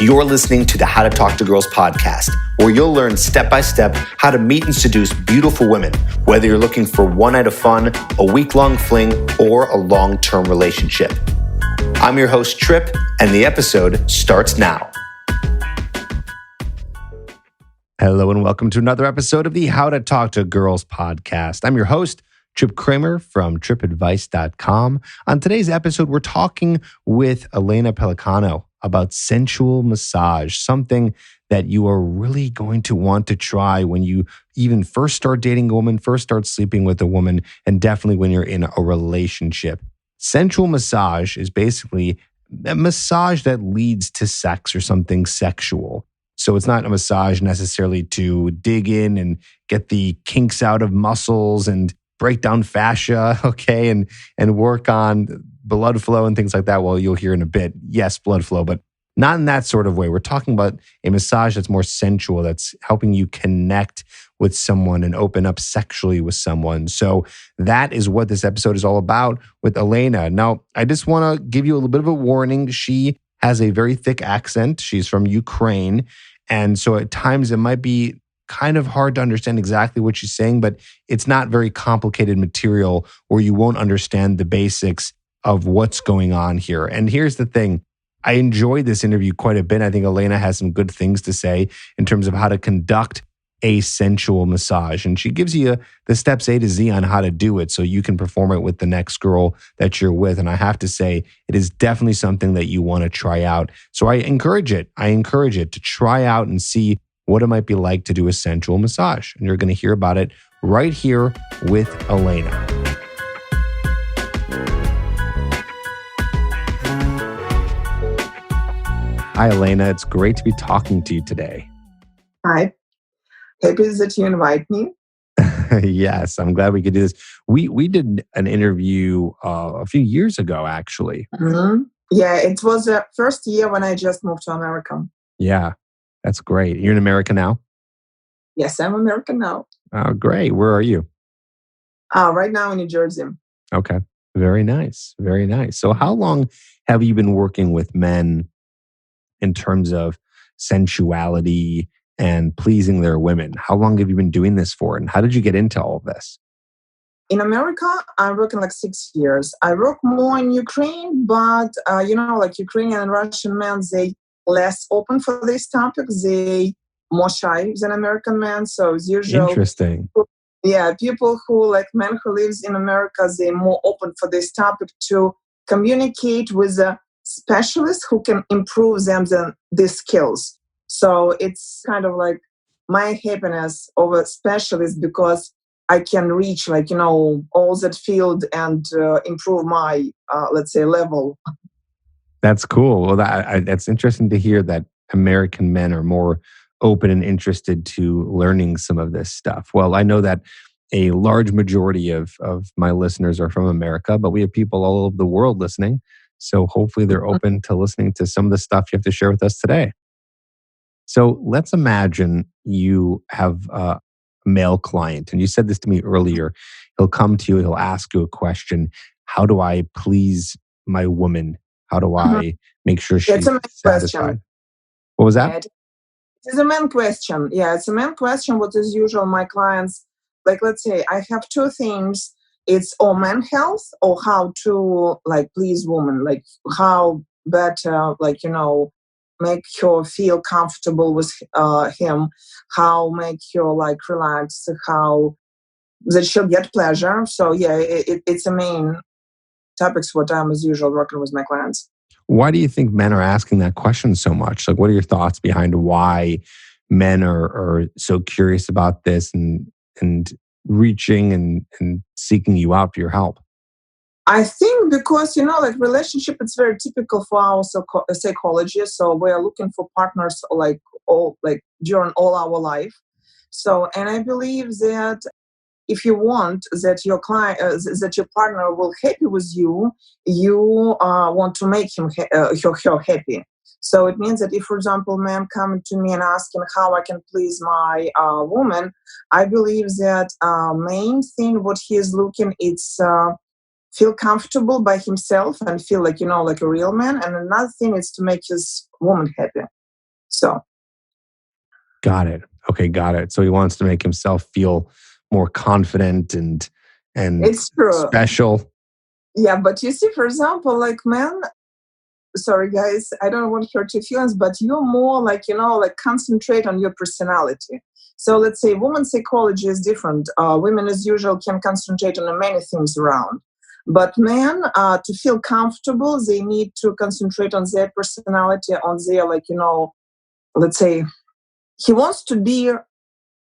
You're listening to the How to Talk to Girls podcast, where you'll learn step-by-step how to meet and seduce beautiful women, whether you're looking for one night of fun, a week-long fling, or a long-term relationship. I'm your host, Trip, and the episode starts now. Hello and welcome to another episode of the How to Talk to Girls podcast. I'm your host, Trip Kramer from tripadvice.com. On today's episode, we're talking with Elena Pelicano about sensual massage, something that you are really going to want to try when you even first start dating a woman, first start sleeping with a woman, and definitely when you're in a relationship. Sensual massage is basically a massage that leads to sex or something sexual. So it's not a massage necessarily to dig in and get the kinks out of muscles and break down fascia, okay, and work on blood flow and things like that. Well, you'll hear in a bit, yes, blood flow, but not in that sort of way. We're talking about a massage that's more sensual, that's helping you connect with someone and open up sexually with someone. So that is what this episode is all about with Elena. Now, I just want to give you a little bit of a warning. She has a very thick accent. She's from Ukraine. And so at times it might be kind of hard to understand exactly what she's saying, but it's not very complicated material where you won't understand the basics of what's going on here. And here's the thing. I enjoyed this interview quite a bit. I think Elena has some good things to say in terms of how to conduct a sensual massage. And she gives you the steps A to Z on how to do it so you can perform it with the next girl that you're with. And I have to say, it is definitely something that you want to try out. So I encourage it. To try out and see what it might be like to do a sensual massage. And you're going to hear about it right here with Elena. Hi, Elena. It's great to be talking to you today. Hi. Happy that you invite me. Yes, I'm glad we could do this. We did an interview a few years ago, actually. Mm-hmm. Yeah, it was the first year when I just moved to America. Yeah, that's great. You're in America now? Yes, I'm American now. Oh, great. Where are you? Right now in New Jersey. Okay. Very nice. Very nice. So how long have you been working with men in terms of sensuality and pleasing their women? How long have you been doing this for? And how did you get into all of this? In America, I'm working like 6 years. I work more in Ukraine, but like Ukrainian and Russian men, they less open for this topic. They more shy than American men. So it's usually interesting. People who like men who lives in America, they're more open for this topic to communicate with a specialist who can improve them these skills. So it's kind of like my happiness over specialist because I can reach all that field and improve my, level. That's cool. Well, that's interesting to hear that American men are more open and interested to learning some of this stuff. Well, I know that a large majority of my listeners are from America, but we have people all over the world listening. So hopefully they're open to listening to some of the stuff you have to share with us today. So let's imagine you have a male client, and you said this to me earlier. He'll come to you, he'll ask you a question. How do I please my woman? How do I make sure she's satisfied? Question. What was that? It's a man question. Yeah, it's a man question. What is usual my clients, like let's say I have two things. It's or men health or how to please woman, like how better, make her feel comfortable with him, how make her relax, how that she'll get pleasure. So yeah, it's a main topics what I'm as usual working with my clients. Why do you think men are asking that question so much? Like, what are your thoughts behind why men are so curious about this and reaching and seeking you out for your help? I think because, relationship, it's very typical for our psychology. So we're looking for partners during all our life. So, and I believe that if you want that your client, that your partner will happy with you, you want to make him her happy. So it means that if, for example, man coming to me and asking how I can please my woman, I believe that main thing what he is looking, it's feel comfortable by himself and feel like a real man. And another thing is to make his woman happy. So Got it. Okay, got it. So he wants to make himself feel more confident and it's true. special. Yeah, but you see, for example, like men, sorry guys, I don't want to hurt your feelings, but you're more like, like concentrate on your personality. So let's say women's psychology is different. Women as usual can concentrate on many things around. But men, to feel comfortable, they need to concentrate on their personality, on their, like, let's say, he wants to be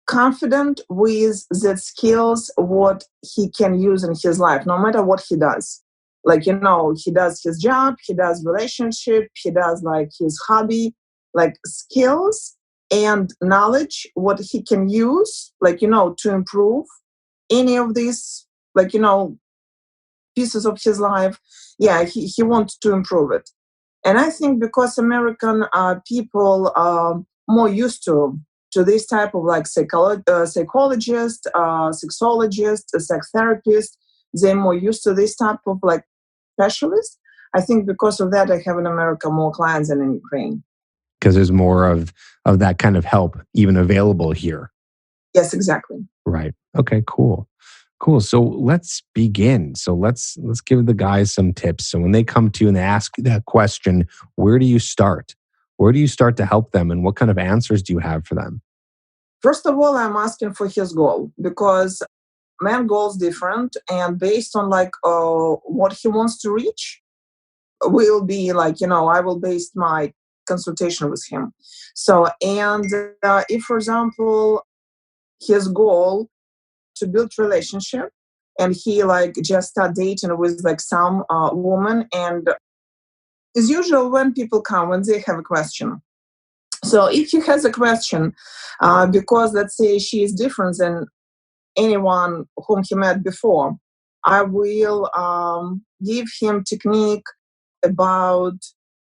confident with the skills what he can use in his life no matter what he does, like, he does his job, he does relationship, he does like his hobby, like skills and knowledge what he can use, like, to improve any of these, like, pieces of his life. Yeah, he wants to improve it. And I think because American people are more used to this type of like psychologist, sexologist, psychotherapist, they're more used to this type of like specialist. I think because of that, I have in America more clients than in Ukraine. Because there's more of that kind of help even available here. Yes, exactly. Right. Okay, cool. Cool. So let's begin. So let's give the guys some tips. So when they come to you and they ask you that question, where do you start? Where do you start to help them and what kind of answers do you have for them? First of all, I'm asking for his goal because man goals different, and based on like what he wants to reach, will be like, I will base my consultation with him. So, and if, for example, his goal to build relationship, and he like just start dating with like some woman, and as usual when people come when they have a question. So if he has a question, because let's say she is different than anyone whom he met before, I will give him technique about,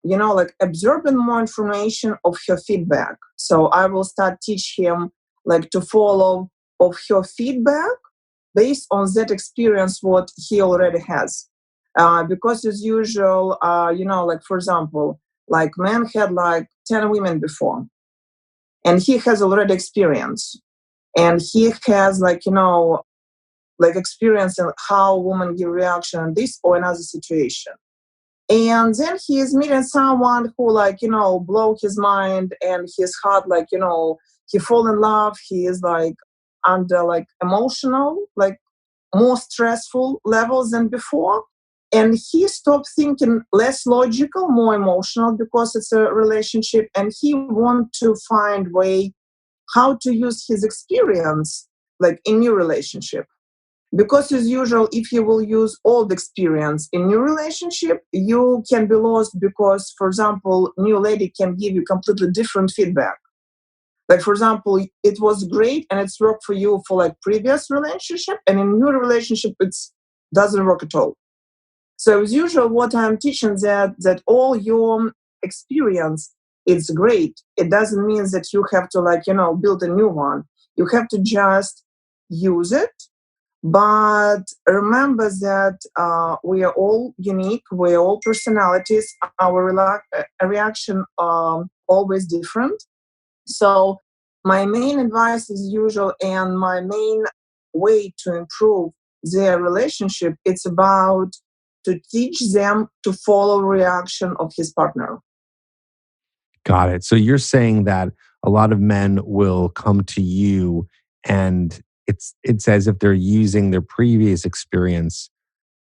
like absorbing more information of her feedback. So I will start teach him like to follow of her feedback based on that experience what he already has. Because as usual, like for example, like man had like 10 women before, and he has already experience, and he has like, like experience in how women give reaction in this or another situation. And then he is meeting someone who like, blow his mind, and his heart like, he fall in love, he is like under like emotional, like more stressful levels than before. And he stopped thinking less logical, more emotional, because it's a relationship, and he want to find way how to use his experience like in new relationship. Because as usual, if you will use old experience in new relationship, you can be lost, because for example, new lady can give you completely different feedback. Like for example, it was great and it's worked for you for like previous relationship, and in new relationship it's doesn't work at all. So as usual, what I'm teaching that all your experience is great. It doesn't mean that you have to like, build a new one. You have to just use it. But remember that we are all unique. We are all personalities. Our reaction always different. So my main advice is usual, and my main way to improve their relationship, it's about to teach them to follow reaction of his partner. Got it. So you're saying that a lot of men will come to you and it's as if they're using their previous experience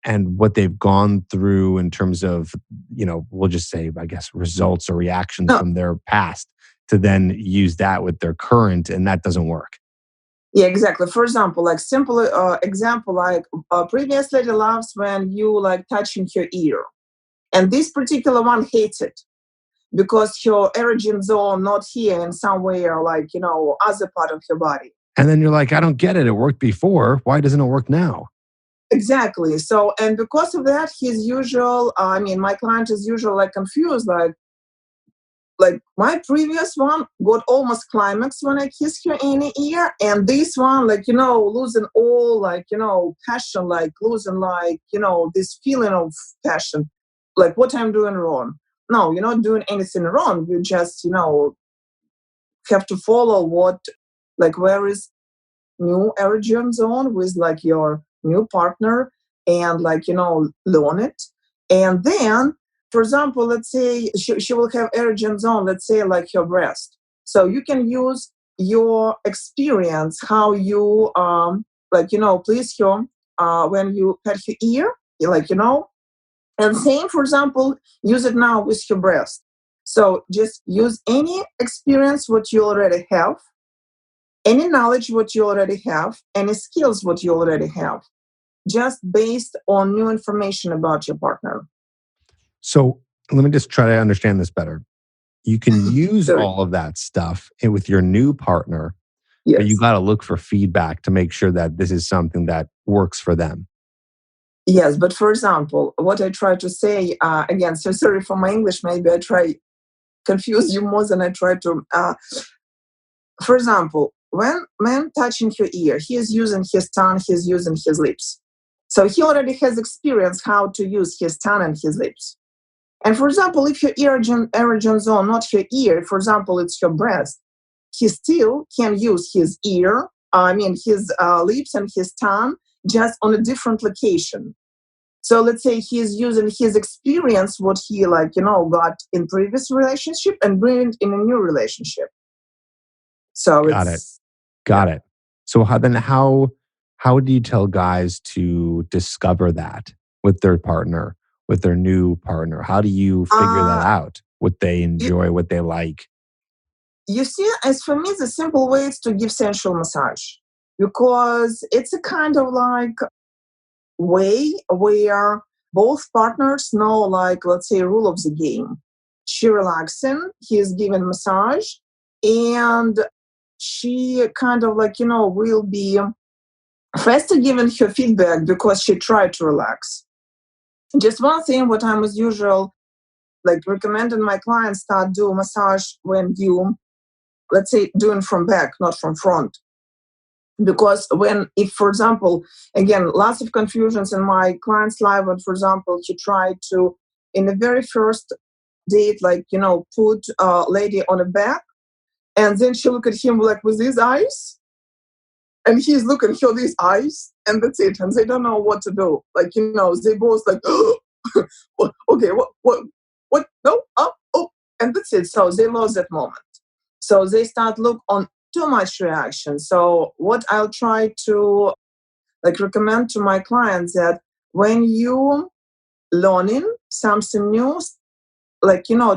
and what they've gone through in terms of, we'll just say, I guess, results or reactions No, from their past to then use that with their current, and that doesn't work. yeah, exactly. For example, like simple example, like previous lady loves when you like touching her ear, and this particular one hates it because her erogen zone not here in somewhere like other part of her body. And then you're like, I don't get it. It worked before. Why doesn't it work now? Exactly. So, and because of that, his usual, my client is usually like confused, like my previous one got almost climax when I kissed her in the ear, and this one, like, losing all, like, passion, like losing, like, this feeling of passion, like what I'm doing wrong. No, you're not doing anything wrong. You just, have to follow where is new erogen zone with like your new partner, and learn it. And then, for example, let's say she will have erogen zone, let's say like your breast. So you can use your experience, how you please her when you pet her ear, and same, for example, use it now with your breast. So just use any experience what you already have, any knowledge what you already have, any skills what you already have, just based on new information about your partner. So let me just try to understand this better. You can use Sorry. all of that stuff with your new partner, but you Yes. got to look for feedback to make sure that this is something that works for them. Yes, but for example, what I try to say, again, so sorry for my English, maybe I try confuse you more than I try to. For example, when man touching your ear, he is using his tongue, he's using his lips. So he already has experience how to use his tongue and his lips. And for example, if your erogen zone, not your ear, for example, it's your breast, he still can use his his lips and his tongue, just on a different location. So let's say he's using his experience, what he got in previous relationship, and bring it in a new relationship. So Got it. it's, yeah. Got it. So how do you tell guys to discover that with their partner, with their new partner? How do you figure that Uh, out? What they you, enjoy, what they like? you see, as for me, the simple way is to give sensual massage, because it's a kind of like way where both partners know, like, let's say, rule of the game. She relaxing, he is giving massage, and she kind of will be faster giving her feedback because she tried to relax. Just one thing, what I'm as usual, like recommending my clients start do massage when you, let's say, doing from back, not from front. Because if for example, again, lots of confusions in my client's life, when for example he tried to, in the very first date, put a lady on a back, and then she look at him like with these eyes, and he's looking through these eyes, and that's it, and they don't know what to do, they both like okay, what, no, oh, and that's it, so they lost that moment. So they start look on too much reaction. So what I'll try to recommend to my clients, that when you learning something new,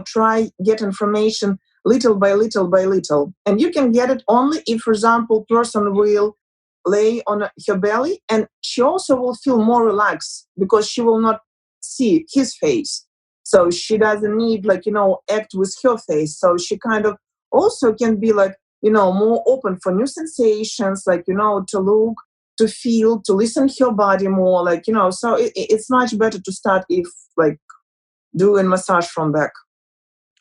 try get information little by little by little, and you can get it only if, for example, person will lay on her belly, and she also will feel more relaxed because she will not see his face, so she doesn't need act with her face, so she kind of also can be more open for new sensations, to look, to feel, to listen to her body more, so it's much better to start if doing massage from back.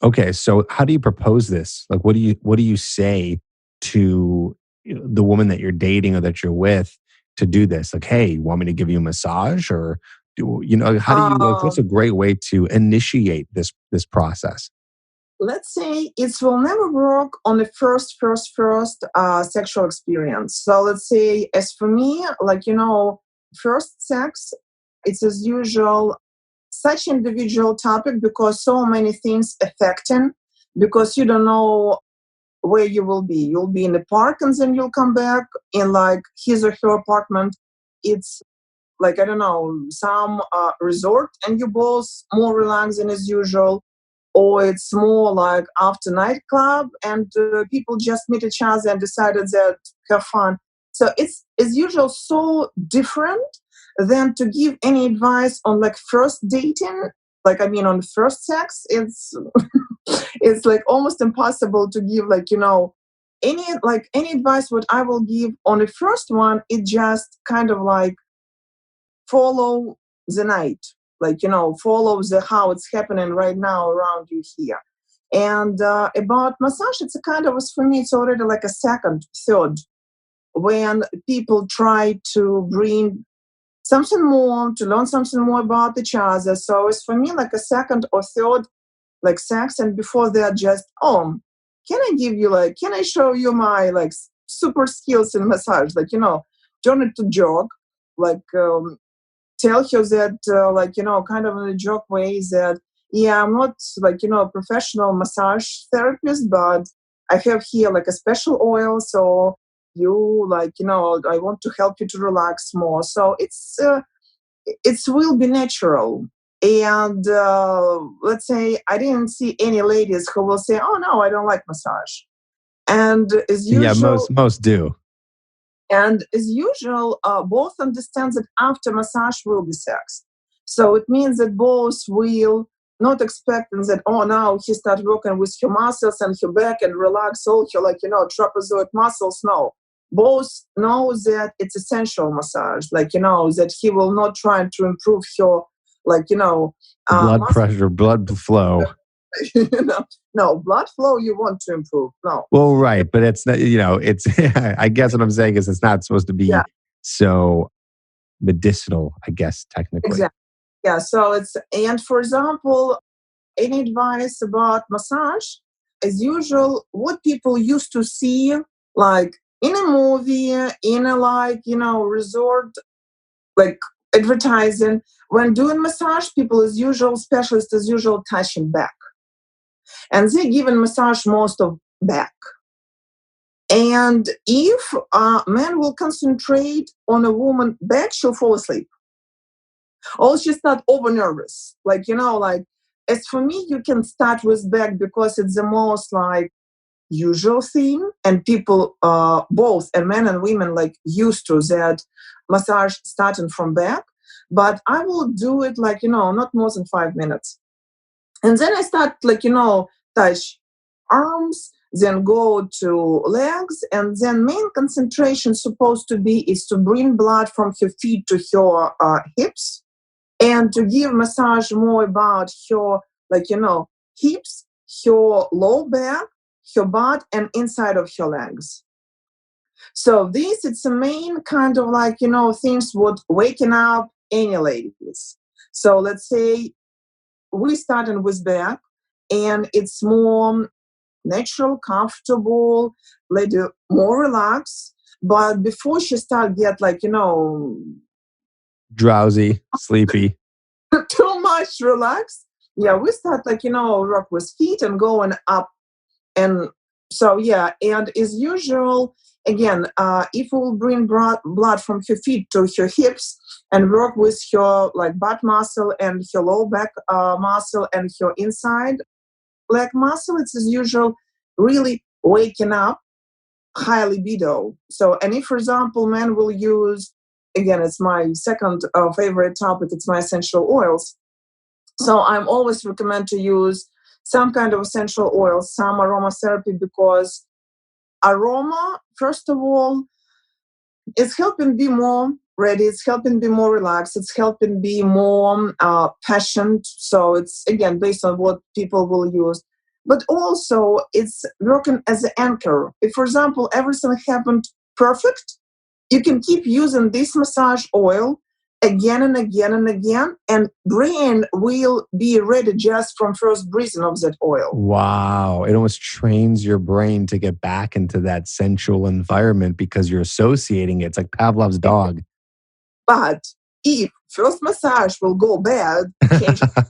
Okay, so how do you propose this? Like, what do you say to the woman that you're dating or that you're with to do this? Like, hey, you want me to give you a massage, or how do you like? What's a Um, great way to initiate this process? let's say it will never work on the first sexual experience. So let's say, as for me, first sex, it's as usual such individual topic, because so many things affecting, because you don't know where you will be. You'll be in the park, and then you'll come back in his or her apartment. It's I don't know, some resort, and you both more relaxed than as usual, or it's more like after nightclub, and people just meet each other and decided that have fun. So it's as usual so different than to give any advice on first dating. On first sex, it's it's almost impossible to give any advice. What I will give on the first one, it just kind of follow the night, follow the how it's happening right now around you here. And about massage, it's a kind of, for me, it's already like a second, third, when people try to bring something more, to learn something more about each other. So it's for me like a second or third, sex, and before they're just home. can I give you like, can I show you my like super skills in massage? Like, turn it to joke, like tell her that, like, kind of in a joke way that, yeah, I'm not like, a professional massage therapist, but I have here like a special oil. So you like, I want to help you to relax more. So it will be natural. And let's say I didn't see any ladies who will say, "Oh no, I don't like massage." And as Yeah, usual, most do. both understand that after massage will be sex. So it means that both will not expecting that, oh, now he start working with her muscles and her back and relax all her, like, trapezoid muscles. No. Both know that it's essential massage, like, that he will not try to improve her, like, Blood muscle. pressure, blood flow. No, blood flow you want to improve. No. Well, right, but it's not, it's I guess what I'm saying is it's not supposed to Yeah, be so medicinal, I guess technically. exactly. Yeah, so and for example, any advice about massage? As usual, what people used to see, like in a movie, in a like, resort, like advertising, when doing massage, people as usual, specialists as usual, touching back. And they given massage most of back. And if a man will concentrate on a woman back, she'll fall asleep. Or she's not over nervous. Like, like as for me, you can start with back because it's the most like usual thing, and people both and men and women like used to that massage starting from back. But I will do it like, not more than 5 minutes. And then I start like, touch arms, then go to legs, and then main concentration supposed to be is to bring blood from her feet to her hips, and to give massage more about her, like, hips, her low back, her butt, and inside of her legs. So this, it's a main kind of like, things would waken up any ladies. So let's say we starting with back, and it's more natural, comfortable, lady more relaxed. But before she start get like, Drowsy, sleepy. too much relaxed, yeah, we start like, rock with feet and going up. And so, yeah, and as usual, again, if we will bring blood from her feet to her hips and work with her like butt muscle and her low back muscle and her inside leg muscle, it's as usual really waking up high libido. So, and if, for example, men will use, again, it's my second favorite topic, it's my essential oils. So I'm always recommend to use some kind of essential oil, some aromatherapy, because aroma, first of all, it's helping be more ready, it's helping be more relaxed, it's helping be more passionate. So it's again based on what people will use. But also it's working as an anchor. If, for example, everything happened perfect, you can keep using this massage oil again and again and again, and brain will be ready just from first breathing of that oil. Wow. It almost trains your brain to get back into that sensual environment because you're associating it. It's like Pavlov's dog. But if first massage will go bad, change the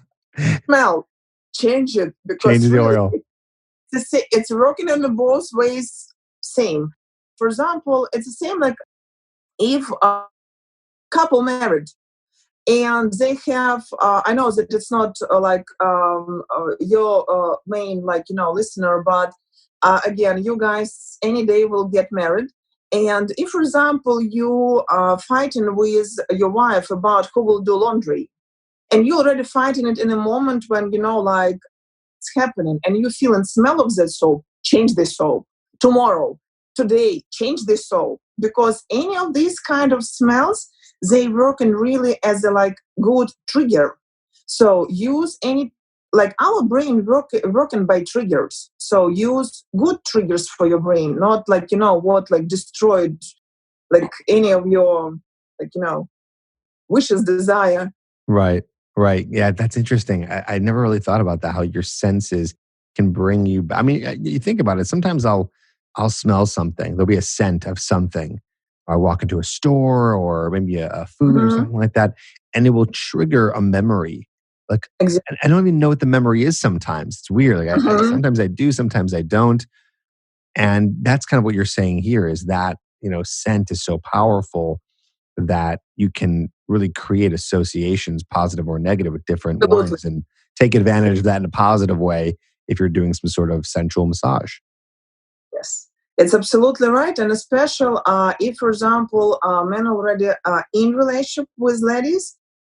smell, change it, Change because the really oil. it's working in the both ways same. For example, it's the same like if a couple married and they have I know that it's not like your main like listener, but again, you guys any day will get married, and if, for example, you are fighting with your wife about who will do laundry, and you're already fighting it in a moment when like it's happening and you feel and smell of that soap, change the soap tomorrow, today, change the soap, because any of these kind of smells, they work in really as a like good trigger. So use any, like our brain working by triggers, so use good triggers for your brain, not like what like destroyed like any of your like wishes, desire. Right. Right. Yeah, that's interesting. I never really thought about that, how your senses. can bring you. I mean, you think about it. Sometimes I'll smell something. There'll be a scent of something. I walk into a store or maybe a food or Mm-hmm. something like that, and it will trigger a memory. Like Exactly. I don't even know what the memory is. Sometimes it's weird. Like Mm-hmm. sometimes I do, sometimes I don't. And that's kind of what you're saying here is that, scent is so powerful that you can really create associations, positive or negative, with different Absolutely. ones and take advantage of that in a positive way if you're doing some sort of sensual massage. Yes, it's absolutely right, and especially if, for example, men already in relationship with ladies,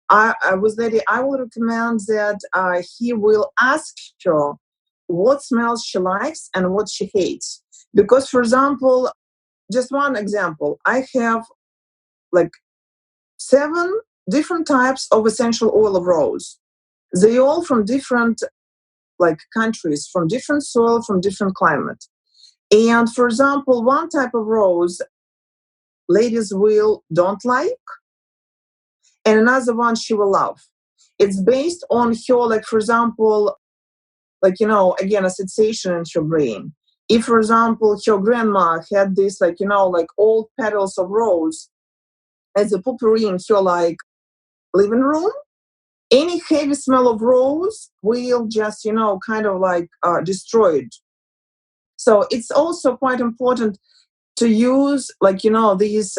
I will recommend that he will ask her what smells she likes and what she hates. Because, for example, just one example, I have like 7 different types of essential oil of rose. They all from different like countries, from different soil, from different climate. And for example, one type of rose ladies will don't like, and another one she will love. It's based on her, like for example, like again, association in her brain. If, for example, her grandma had this, like like old petals of rose as a potpourri in her like living room, any heavy smell of rose will just kind of like destroy it. So it's also quite important to use like these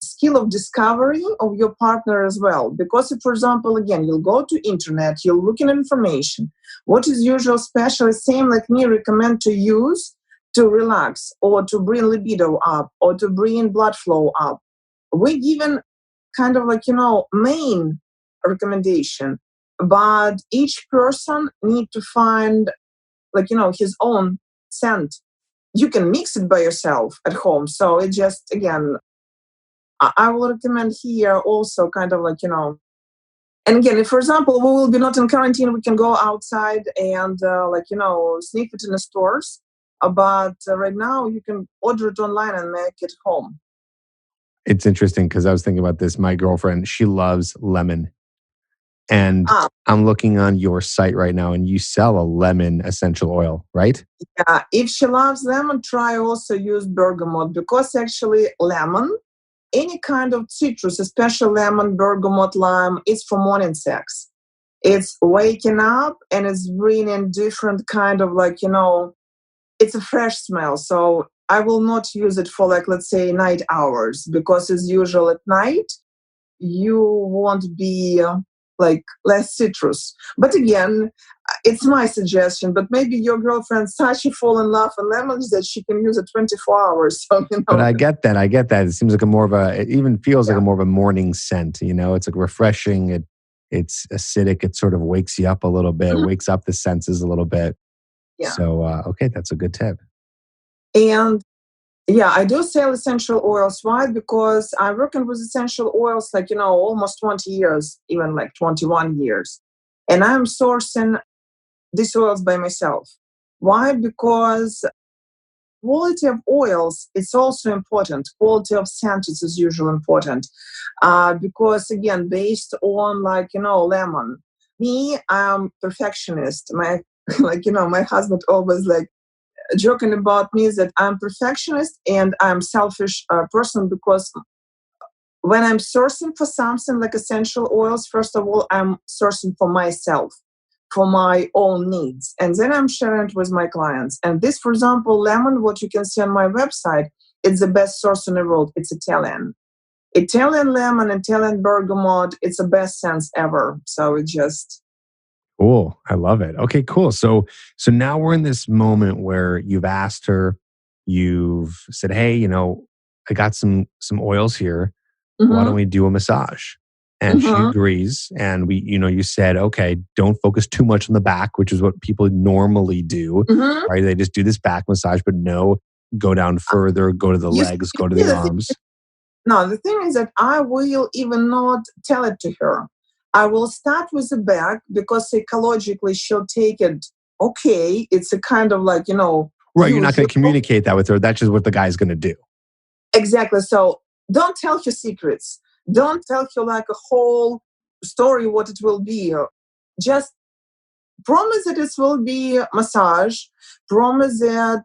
skill of discovery of your partner as well, because if, for example, again, you'll go to internet, you'll look at information, what is usual specialist same like me recommend to use to relax or to bring libido up or to bring blood flow up. We given kind of like main recommendation, but each person need to find like his own scent. You can mix it by yourself at home, so it just again I will recommend here also kind of like, and again, if, for example, we will be not in quarantine, we can go outside and like, sniff it in the stores. But right now you can order it online and make it home. It's interesting because I was thinking about this. My girlfriend, she loves lemon. And Ah, I'm looking on your site right now and you sell a lemon essential oil, right? yeah. If she loves lemon, try also use bergamot because actually lemon, any kind of citrus, especially lemon, bergamot, lime, it's for morning sex. It's waking up and it's bringing different kind of like it's a fresh smell. So I will not use it for like let's say night hours because as usual at night you won't be like less citrus. But again, it's my suggestion. But maybe your girlfriend such a fall in love with lemons that she can use it 24 hours. So But I get that. I get that. It seems like it even feels like yeah. a more of a morning scent. It's like refreshing. It's acidic. It sort of wakes you up a little bit, Mhm. wakes up the senses a little bit. Yeah. So, okay, that's a good tip. And yeah, I do sell essential oils. Why? Because I'm working with essential oils like, almost 20 years, even like 21 years. And I'm sourcing these oils by myself. Why? Because quality of oils is also important. Quality of scent is usually important. Because again, based on like, lemon, me, I'm perfectionist. My, like, my husband always like, joking about me is that I'm perfectionist and I'm selfish person because when I'm sourcing for something like essential oils, first of all, I'm sourcing for myself, for my own needs. And then I'm sharing it with my clients. And this, for example, lemon, what you can see on my website, it's the best source in the world. It's Italian. Italian lemon, Italian bergamot, it's the best scents ever. So it just, Cool. I love it. Okay, cool. So now we're in this moment where you've asked her, you've said, "Hey, I got some oils here. Why don't mm-hmm, we do a massage?" And she mm-hmm, agrees. And you said, "Okay, don't focus too much on the back," which is what people normally do, mm-hmm. right? They just do this back massage, but no, go down further, go to the You legs, go to see the the thing arms. No, the thing is that I will even not tell it to her. I will start with the back because psychologically she'll take it. Okay, it's a kind of like Right. You're not going usual. to communicate that with her. That's just what the guy's going to do. Exactly. So don't tell her secrets. Don't tell her like a whole story what it will be. Just promise that it will be massage, promise that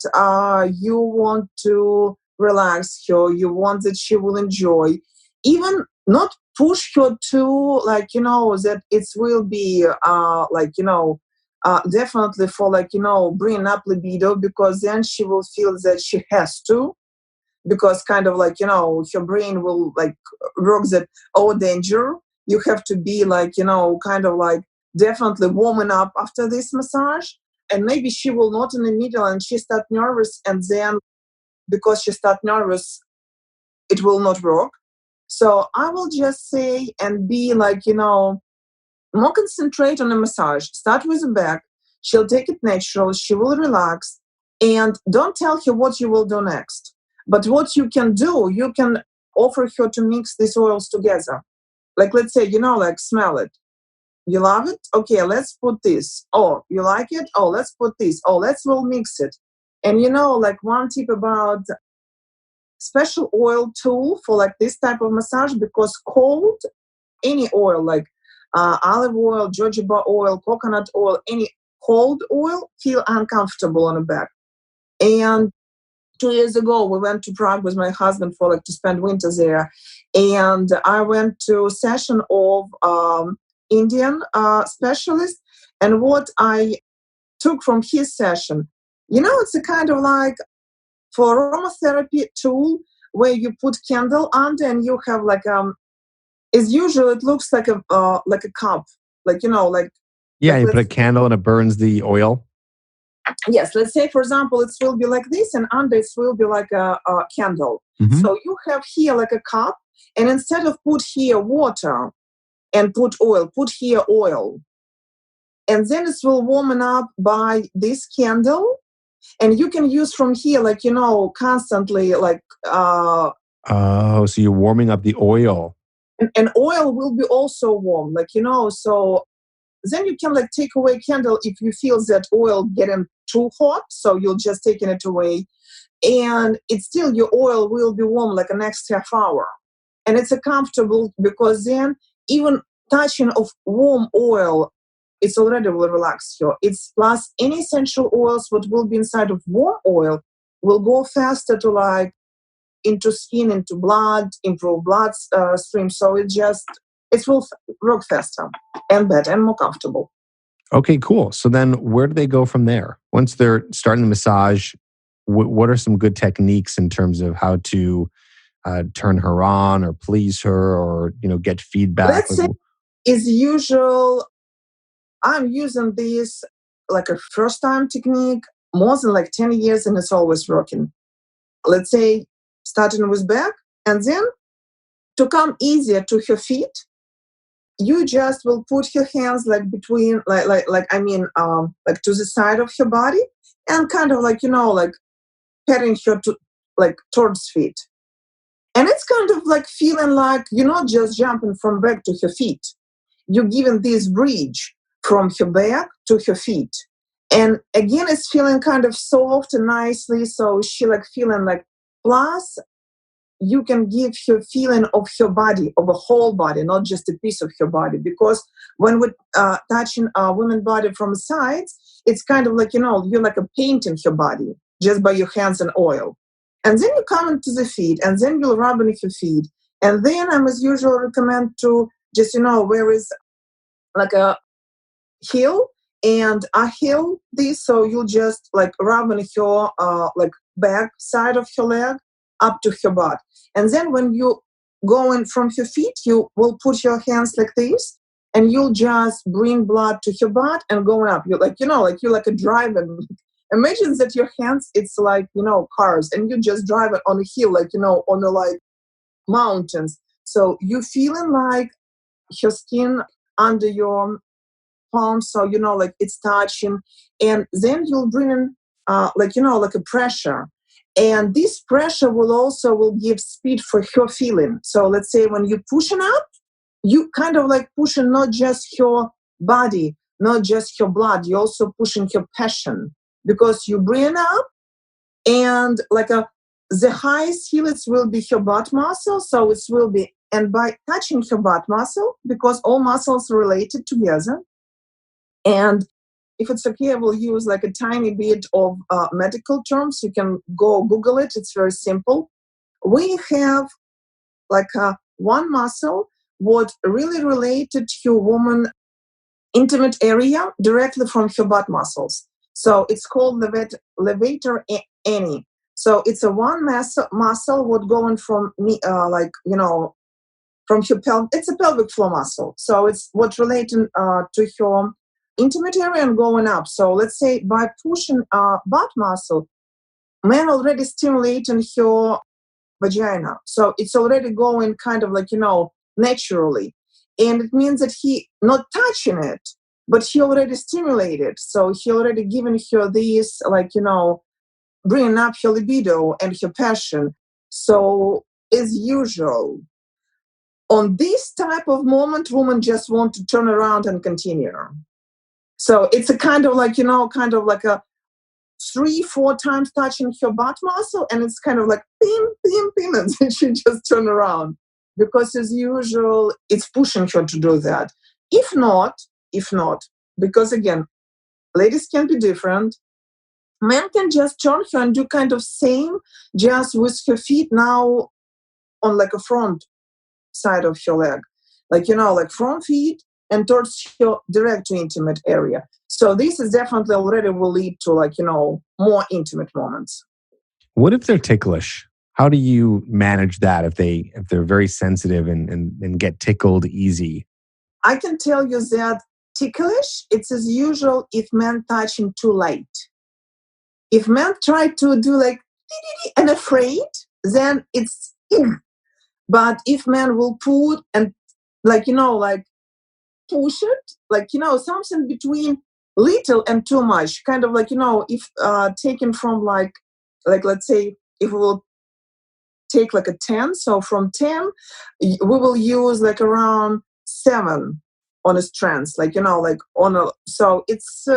you want to relax her, you want that she will enjoy, even not push her to, like, that it will be definitely for, like, bringing up libido, because then she will feel that she has to, because kind of like, her brain will like work that, oh, danger, you have to be like, kind of like definitely warming up after this massage. And maybe she will not in the middle and she start nervous, and then because she start nervous, it will not work. So I will just say and be like, more concentrate on the massage. Start with the back. She'll take it natural. She will relax. And don't tell her what you will do next. But what you can do, you can offer her to mix these oils together. Like, let's say, like, smell it. You love it? Okay, let's put this. Oh, you like it? Oh, let's put this. Oh, we'll mix it. And, like, one tip about special oil tool for like this type of massage, because cold, any oil like olive oil, jojoba oil, coconut oil, any cold oil feel uncomfortable on the back. And 2 years ago, we went to Prague with my husband for like to spend winter there, and I went to a session of Indian specialist. And what I took from his session, it's a kind of like for aromatherapy tool where you put candle under and you have like is usually it looks like a cup, like Yeah, you put a let's candle and it burns the oil. yes, let's say for example it will be like this, and under it will be like a candle. Hmm. So you have here like a cup, and instead of put here water and put oil, put here oil, and then it will warm up by this candle, and you can use from here like constantly like Oh, so you're warming up the oil. and oil will be also warm, like so then you can like take away candle if you feel that oil getting too hot, so you'll just taking it away, and it's still your oil will be warm like the next half hour, and it's a comfortable, because then even touching of warm oil, it's already will relax you. It's plus any essential oils what will be inside of warm oil will go faster to like into skin, into blood, improve blood stream. So it will work faster and better and more comfortable. Okay, cool. So then where do they go from there? Once they're starting the massage, what are some good techniques in terms of how to turn her on or please her or, get feedback? Let's say is usual. I'm using this like a first time technique more than like 10 years, and it's always working. Let's say starting with back, and then to come easier to her feet, you just will put your hands like between like to the side of her body, and kind of like like patting her to like towards feet, and it's kind of like feeling like you're not just jumping from back to her feet, you're giving this bridge from her back to her feet, and again it's feeling kind of soft and nicely, so she like feeling like plus you can give her feeling of her body, of a whole body, not just a piece of her body. Because when we're touching a woman's body from sides, it's kind of like, you're like a painting her body just by your hands and oil. And then you come into the feet, and then you'll rub in her feet. And then I as usual recommend to just, where is like a heel, and I heel this, so you just like rub on her like back side of her leg up to her butt, and then when you go in from her feet, you will put your hands like this, and you'll just bring blood to her butt and going up. You're like like you're like a driver. Imagine that your hands, it's like cars, and you just drive it on a hill, like on the like mountains. So you feeling like her skin under your palm, so like it's touching, and then you'll bring in like like a pressure, and this pressure will give speed for her feeling. So let's say when you pushing up, you kind of like pushing not just her body, not just her blood, you're also pushing her passion, because you bring up, and like the highest helix will be her butt muscle, so it will be, and by touching her butt muscle, because all muscles are related together, and if it's okay, I will use like a tiny bit of medical terms. You can go Google it. It's very simple. We have like one muscle what really related to woman intimate area directly from her butt muscles. So it's called levator ani. So it's a one muscle what going from me, like, from her it's a pelvic floor muscle. So it's what relating to her intimate area and going up. So let's say by pushing butt muscle, man already stimulating her vagina. So it's already going kind of like, naturally. And it means that he not touching it, but he already stimulated. So he already given her this, like, bringing up her libido and her passion. So as usual, on this type of moment, women just want to turn around and continue. So it's a kind of like, kind of like a 3-4 times touching her butt muscle, and it's kind of like pim, pim, pim, and then she just turn around. Because as usual, it's pushing her to do that. If not, because again, ladies can be different. Men can just turn her and do kind of same, just with her feet now on like a front side of her leg, like like front feet and towards your direct to intimate area. So this is definitely already will lead to like more intimate moments. What if they're ticklish? How do you manage that if they're very sensitive and get tickled easy? I can tell you that ticklish, it's as usual if men touching too late. If men try to do like and afraid, then it's but if men will put and like like push it, like something between little and too much, kind of like if taken from like let's say if we will take like a 10, so from 10 we will use like around 7 on a strength, like like on a, so it's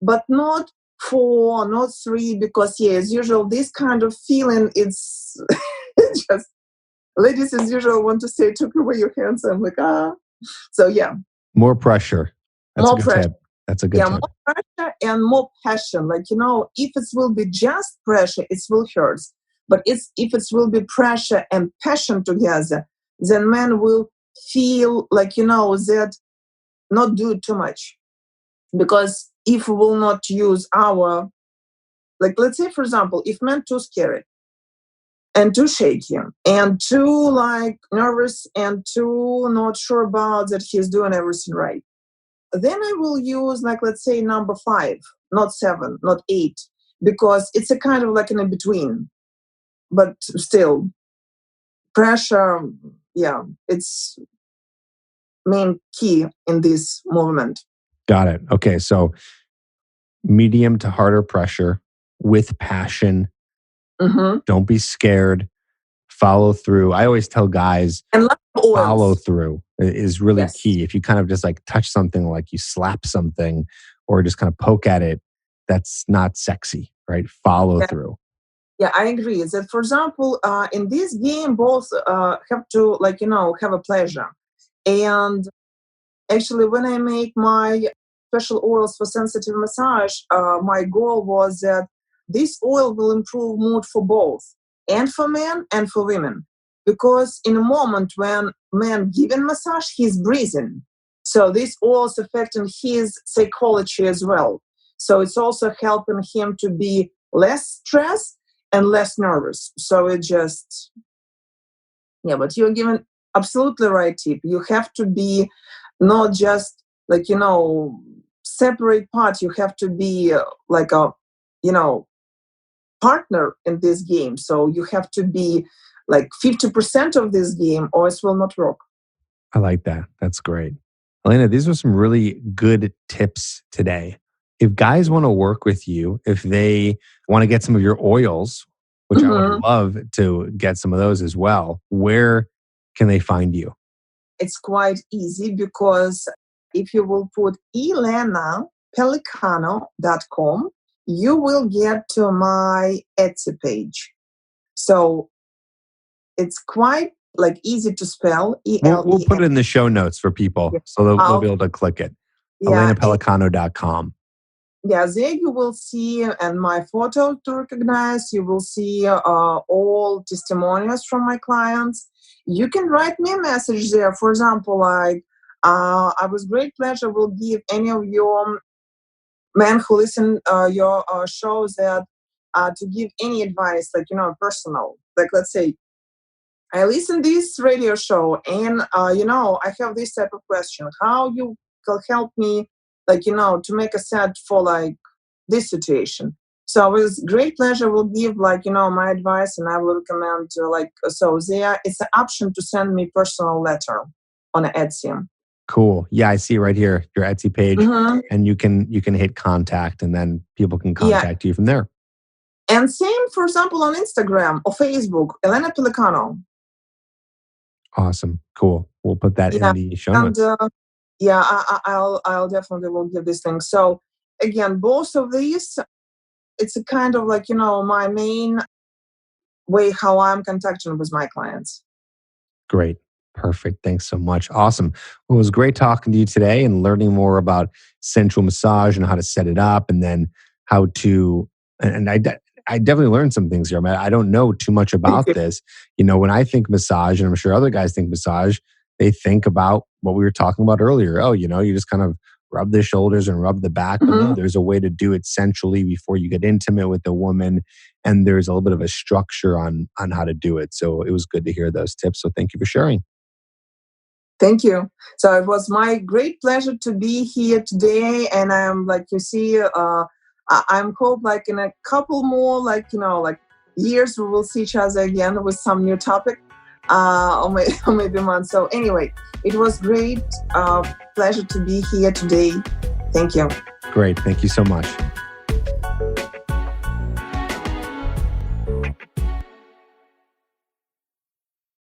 but not 4, not 3, because as usual this kind of feeling it's just ladies as usual want to say took away your hands. I'm like so yeah, more pressure. That's more a good pressure. tip. That's a good tip. More pressure and more passion. Like if it will be just pressure, it will hurt. But if it will be pressure and passion together, then men will feel like that not do too much. Because if we will not use our, like let's say for example, if men too scary and too shaky and too like nervous and too not sure about that he's doing everything right, then I will use like let's say number 5, not 7, not 8, because it's a kind of like in between. But still, pressure, yeah, it's main key in this movement. Got it. Okay, so medium to harder pressure with passion. Mm-hmm. Don't be scared. Follow through. I always tell guys, and follow through is really yes. key. If you kind of just like touch something, like you slap something or just kind of poke at it, that's not sexy, right? Follow through. Yeah, I agree. That, for example, in this game, both have to like have a pleasure. And actually, when I make my special oils for sensitive massage, my goal was that this oil will improve mood for both, and for men and for women. Because in a moment when man giving massage, he's breathing. So this oil is affecting his psychology as well. So it's also helping him to be less stressed and less nervous. So it just, yeah, but you're given absolutely right tip. You have to be not just like, separate part. You have to be like a, partner in this game. So you have to be like 50% of this game or it will not work. I like that. That's great. Elena, these were some really good tips today. If guys want to work with you, if they want to get some of your oils, which I would love to get some of those as well, where can they find you? It's quite easy because if you will put elenapelicano.com, you will get to my Etsy page. So it's quite like easy to spell. We'll put it in the show notes for people, so they'll be able to click it. Yeah, elenapelicano.com. yeah, there you will see and my photo to recognize. You will see all testimonials from my clients. You can write me a message there. For example, like I with great pleasure will give any of your men who listen your shows that to give any advice, like personal. Like let's say I listen this radio show, and I have this type of question: how you can help me, like to make a set for like this situation. So with great pleasure, will give like my advice, and I will recommend like so there. It's an option to send me personal letter on Etsy. Cool. Yeah, I see right here your Etsy page, Hmm. and you can hit contact, and then people can Yeah, contact you from there. and same for example on Instagram or Facebook, Elena Pelicano. Awesome. Cool. We'll put that Yeah, in the show and notes. yeah, I'll definitely will give this link. So again, both of these, it's a kind of like my main way how I'm contacting with my clients. Great. Perfect. Thanks so much. Awesome. Well, it was great talking to you today and learning more about sensual massage and how to set it up and then how to, and I definitely learned some things here. I don't know too much Thank about you. this. When I think massage, and I'm sure other guys think massage, they think about what we were talking about earlier. Oh, you just kind of rub the shoulders and rub the back. But no, Mhm. there's a way to do it sensually before you get intimate with the woman, and there's a little bit of a structure on how to do it. So it was good to hear those tips. So thank you for sharing. Thank you. So it was my great pleasure to be here today, and I'm like you see, I'm hope like in a couple more like like years we will see each other again with some new topic, or, or maybe months. So anyway, it was great pleasure to be here today. Thank you. Great. Thank you so much.